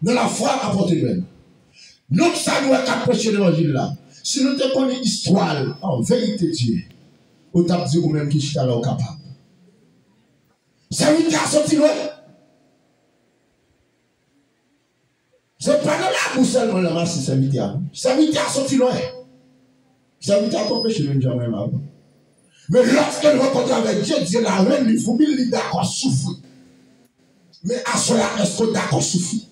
Dans la foi apportée même. Nous, ça nous a prêché l'évangile là. Si nous te connaissons l'histoire, en vérité Dieu, on t'a dit ou même qui est alors capable. Ça veut dire sorti loin. C'est pas dans la bouche seulement la masse, ça veut dire. Ça veut dire sorti loin. Ça veut dire qu'on péché même jamais mal. Mais lorsqu'elle rencontre avec Dieu, Dieu la reine, il faut qu'il d'accord souffrir. Mais à cela, est-ce que d'accord souffrir?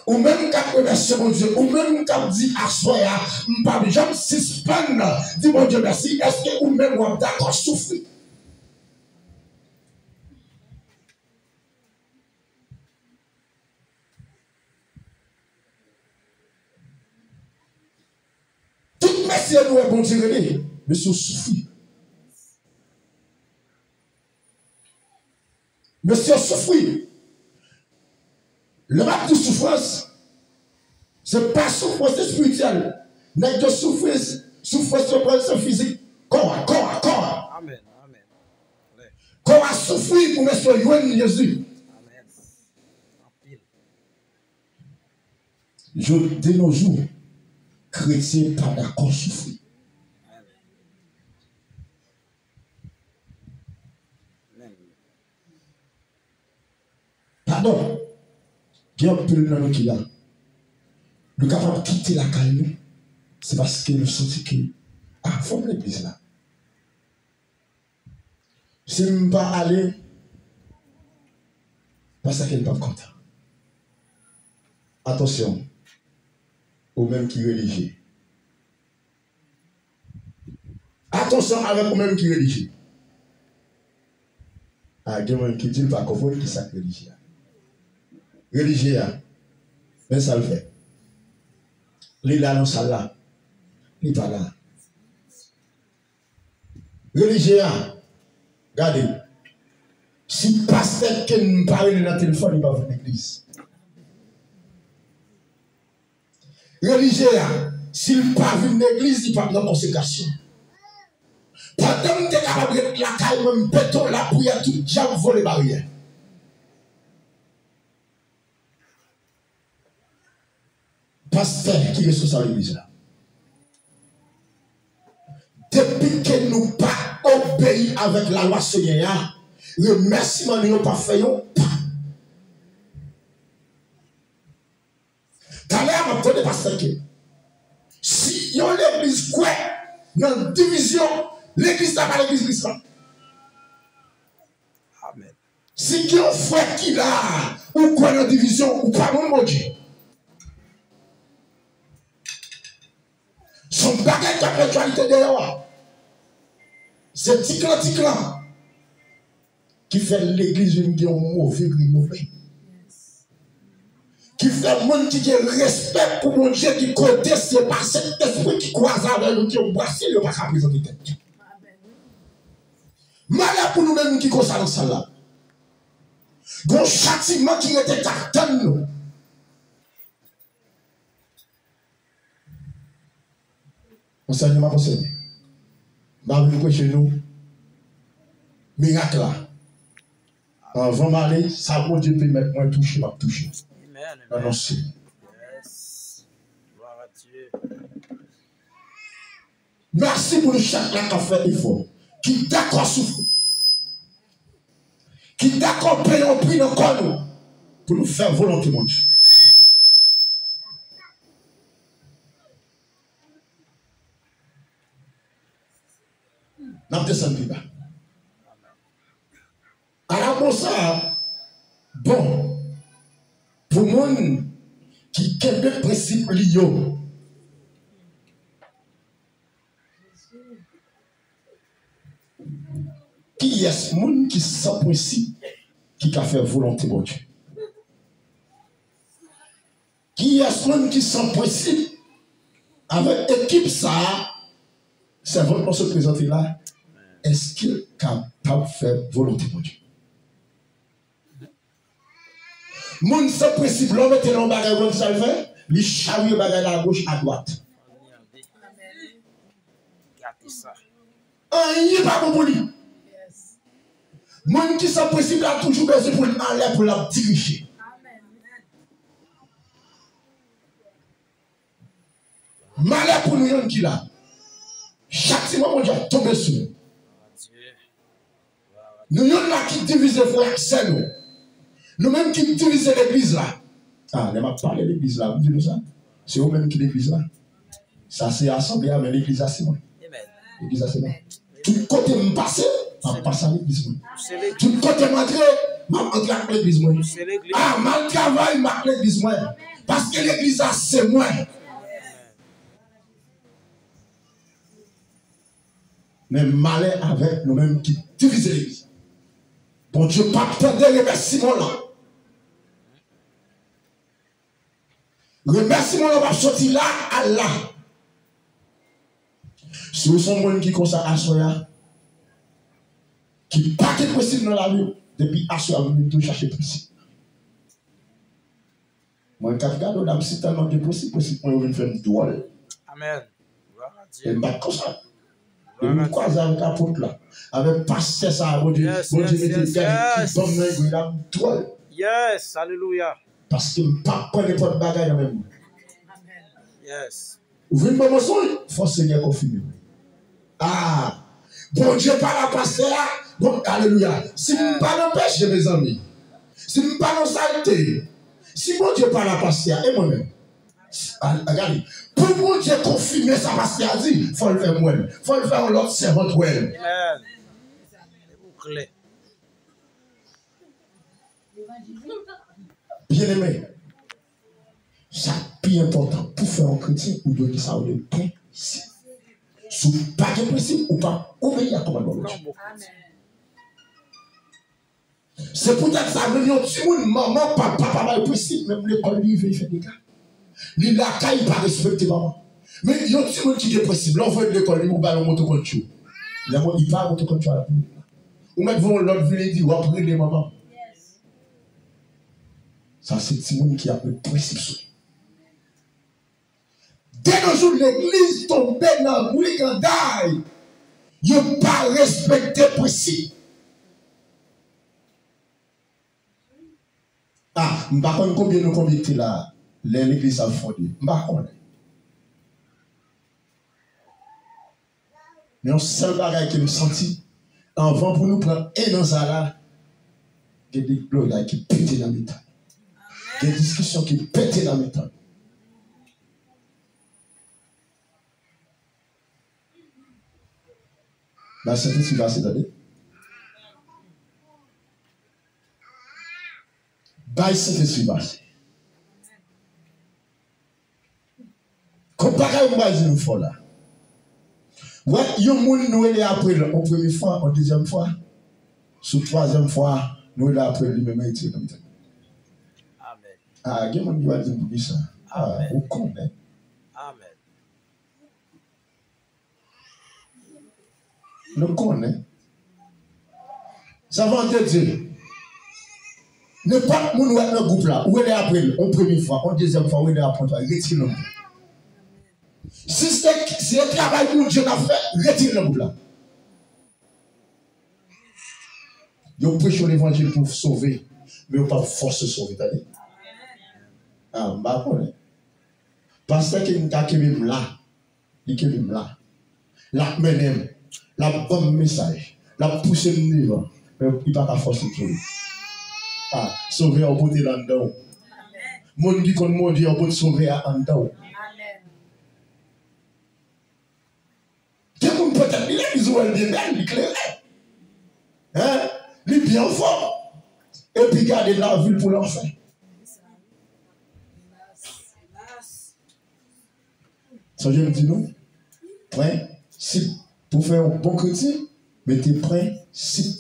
Ou même quand remercier mon Dieu, ou même quand dit à soya, m'pas jamais suspendre, dis mon Dieu merci, est-ce que ou même on d'accord souffrir? Tout merci à nous est bon Dieu, mais c'est souffrir. Mais c'est souffrir. Le rap de souffrance, c'est pas souffrance spirituelle. N'est que souffrance physique. Corps. Amen. Amen. Corps a souffert pour mettre loin Jésus. Amen. Je de nos jours, chrétiens pas d'accord souffrir. Pardon. Il y a un peu de nous qui là. Nous sommes capables de quitter la caille. C'est parce que nous sentons que. Ah, il faut l'église là. Si nous ne pas aller, parce qu'elle n'est pas content. Attention, aux mêmes qui religieux. Attention avec aux mêmes qui religieux. Ah, il y a des gens qui disent pas qu'on voit qui ça religieux. Religieux, mais ça le fait. Il est là dans ça là. Il n'est pas là. Religieux, regardez. Si le pasteur qui nous parle dans le téléphone, il va venir à l'église. Religieux, s'il ne parle pas venir à l'église, il va dans la consécration. Pendant que tu es capable de la caille, même béton, la prière, tout jamais voler barrière. Pasteur qui est sur l'église là. Depuis que nous pas obéi avec la loi Seigneur, le remerciement ne pas fait. T'as l'air à m'entendre pasteur que si yon l'église quoi, dans division, l'église n'a pas l'église Christ. Amen. Si yon frère qui là, ou quoi dans division, ou pas mon Dieu. Son bagage de actualité dehors. C'est ticlan qui fait l'église une mauvais renommé. Qui fait le monde qui a respect pour mon Dieu qui côté, c'est pas cet esprit qui croise avec nous qui ont brassé le pas à présenter tête. Malheur pour nous-mêmes qui croisent dans ça là. Bon châtiment qui était à nous. Enseignement conseil. Bible chez nous. Miracle là. Avant d'aller, ça bon Dieu peut mettre moi toucher, m'a toucher. Amen. Annoncer. Yes. Gloire à Dieu. Merci pour le chacun qui a fait effort. Qui d'accord souffrir. Qui d'accord payer un prix dans le corps pour nous faire volonté mon Dieu. N'a descendu plus bas. Alors pour ça, bon, pour moi qui aime le principe lié, qui est ce monde qui sans principe, qui a fait volonté mon Dieu? Qui est ce monde qui sans principe, avec équipe ça, c'est votre pour se présenter là, est-ce qu'il est capable de faire volonté mon Dieu? Moun sans principe, l'homme était dans le bagage comme ça le fait, il charrie le bagage à gauche, à droite. Il n'est pas bon pour lui. Moun qui sans principe a toujours besoin pour aller pour la diriger. Malheur pour nous qui là. Chaque moment, Dieu tombe sur nous. Nous sommes là qui divisent frère, c'est nous. Nous-mêmes qui divisons l'église là. Ah, on m'a parlé de l'église là, vous dites ça? C'est vous-même qui l'église là. Ça c'est assemblée, mais l'église là c'est moi. L'église là c'est moi. Tout côté me passer, je passe à l'église moi. Tout côté m'entrer, je à l'église moi. Ah, mal travail, je à l'église moi. Parce que l'église là c'est moi. Mais malheur avec nous-mêmes qui divisent l'église. Bon Dieu, pas perdre les remerciements là. Remerciements là va sortir là à là. Si vous êtes un monde qui consacre à soi, qui pas de possible dans la vie, depuis à soi, vous devez chercher possible. Moi, quand je regarde, si tellement de possible, moi, je vais faire une toile. Amen. Et je vais comme ça. Et je croise avec l'apôtre là. Avec pasteur ça, bon Dieu, mettez qui tombe dans une toile. Yes, alléluia. Parce que je ne pas prendre n'importe bagaille dans même. Yes. Vous voulez pas mensonge? Il faut Seigneur confirmer. Ah, bon Dieu par la pasteur, bon, alléluia. Si je ne pas dans péché, mes amis, si je ne pas dans saleté, si bon Dieu par la pasteur, et moi-même, regardez, pour bon Dieu confirmer sa pasteur, dit, il faut le faire moi. Il faut le faire en l'autre servant moi. Amen. Bien aimé, ça plus important pour faire un chrétien ou donner ça au principe. Si vous n'avez pas de principe ou pas, obéir à commandement de Dieu. C'est peut-être ça, même si vous maman, papa, le principe, même l'école, il fait des cas. Il n'a qu'à pas respecter maman. Mais il y a un petit monde qui est possible. L'enfant de l'école, il va le motocontrôle. Il va le motocontrôle. Ou même l'autre ville dit, ou après les mamans. Ça, c'est petit monde qui a le principe. Dès que jour l'église tombe dans le brigandage, il n'a pas respecté le principe. Ah, je ne sais pas combien nous convictés là, l'église a fondé. Je ne sais pas combien. Mais un seul bagage que je me senti, avant pour nous prendre un an ça là, il y a des blogs qui pètent dans le temps. Il y a des discussions qui pètent dans le temps. Là, c'est tout ce qui va se donner. Bah, c'est ce qui va se. Comparé au bas, nous faut là. Ouais, il y a des gens nous est après la première fois, la deuxième fois, sur la troisième fois, nous est après lui-même. Amen. Ah, il y a des gens qui vont dire pour ça. Ah, on connaît. Amen. Nous connaît. Ça va te dire. Ne pas nous être dans le groupe là, où est après, en première fois, en deuxième fois, où est après, retire-le. Si c'est un travail que Dieu a fait, retire le groupe là. Ils prêchent l'évangile pour sauver, mais ils ne pas forcer sauver. Ah, je ne connais pas. Parce que nous avons là, il est là. La menem, la bonne message, la pousser le niveau, mais il ne va pas forcer sauver. Ah, sauver en beauté là-dedans. Mon qui connaît mon Dieu, on peut sauver en dedans. Peut-être il est visuel bien, il est clair. Hein? Il est bien fort. Et puis garder la ville pour l'enfant. Ça, je me dis non. Principe. Pour faire un bon chrétien, mettez principe.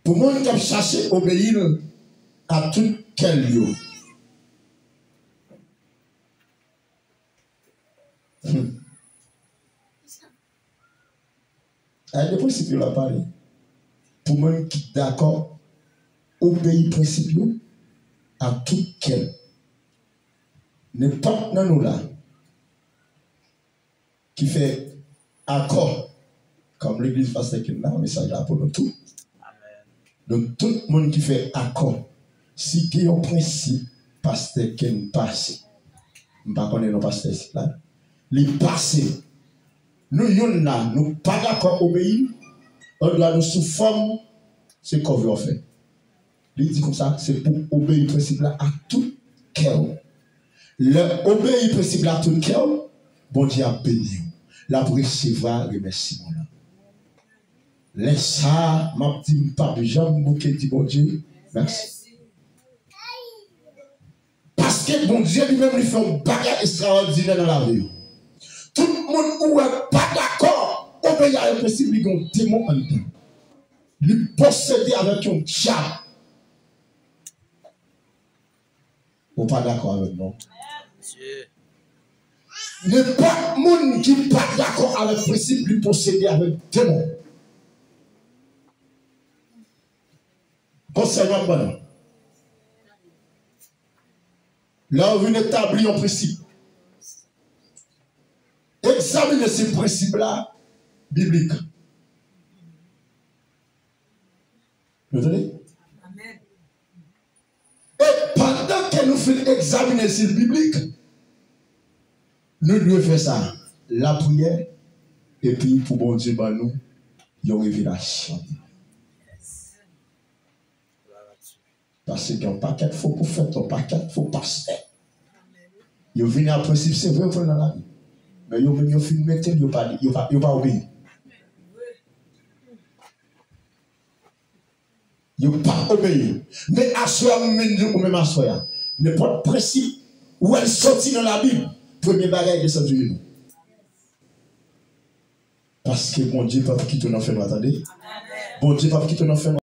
Pour moi, nous avons cherché à obéir à tout quel lieu. Il y a des principes là parler. Pour moi, qui est d'accord, obéir aux principes à tout quel. N'importe dans nous là, qui fait accord Comme l'église pasteur qui a un message là pour nous tous. Amen. Donc tout le monde qui fait accord, si il y a un principe, pasteur qui passe, je ne sais pas connaître nos pasteurs là, les passer. Nous, nous pas d'accord obéir, on doit nous sous forme, c'est qu'on veut faire. Il dit comme ça, c'est pour obéir le principe là à tout cœur. Le obéir le principe là à tout cœur, bon Dieu a béni. Là pour recevoir remerciement là. Laisse ça, ma petite pape, Jean Bouquet dit bon Dieu, merci. Parce que bon Dieu lui-même lui fait un bagage extraordinaire dans la vie. Tout le monde où est pas d'accord, obéir à un principe, il y a un démon en dedans. Lui posséder avec un diable. Vous pas d'accord avec moi? Il n'y a pas de monde qui n'est pas d'accord avec le principe de posséder avec démon. Concernant moi, là, on vient établir un principe. Examiner ces principes-là bibliques. Vous entendez? Et pendant que nous faisons examiner ces bibliques, nous devons faire ça, la prière, et puis pour bon Dieu, nous, il y a une révélation. Parce qu'il y a un paquet de faux prophètes, un paquet de faux pasteurs. Ils viennent à principe, c'est vrai pour dans la vie. Mais ils viennent filmer, ils ne pas obéir. Ils ne pas obéir. Mais à soi, même à soi, n'importe principe où elle sortit dans la Bible, premier bagage de cette vie. Parce que bon Dieu, pas quitter nos faits, attendez. Bon Dieu, pas quitter nos faits.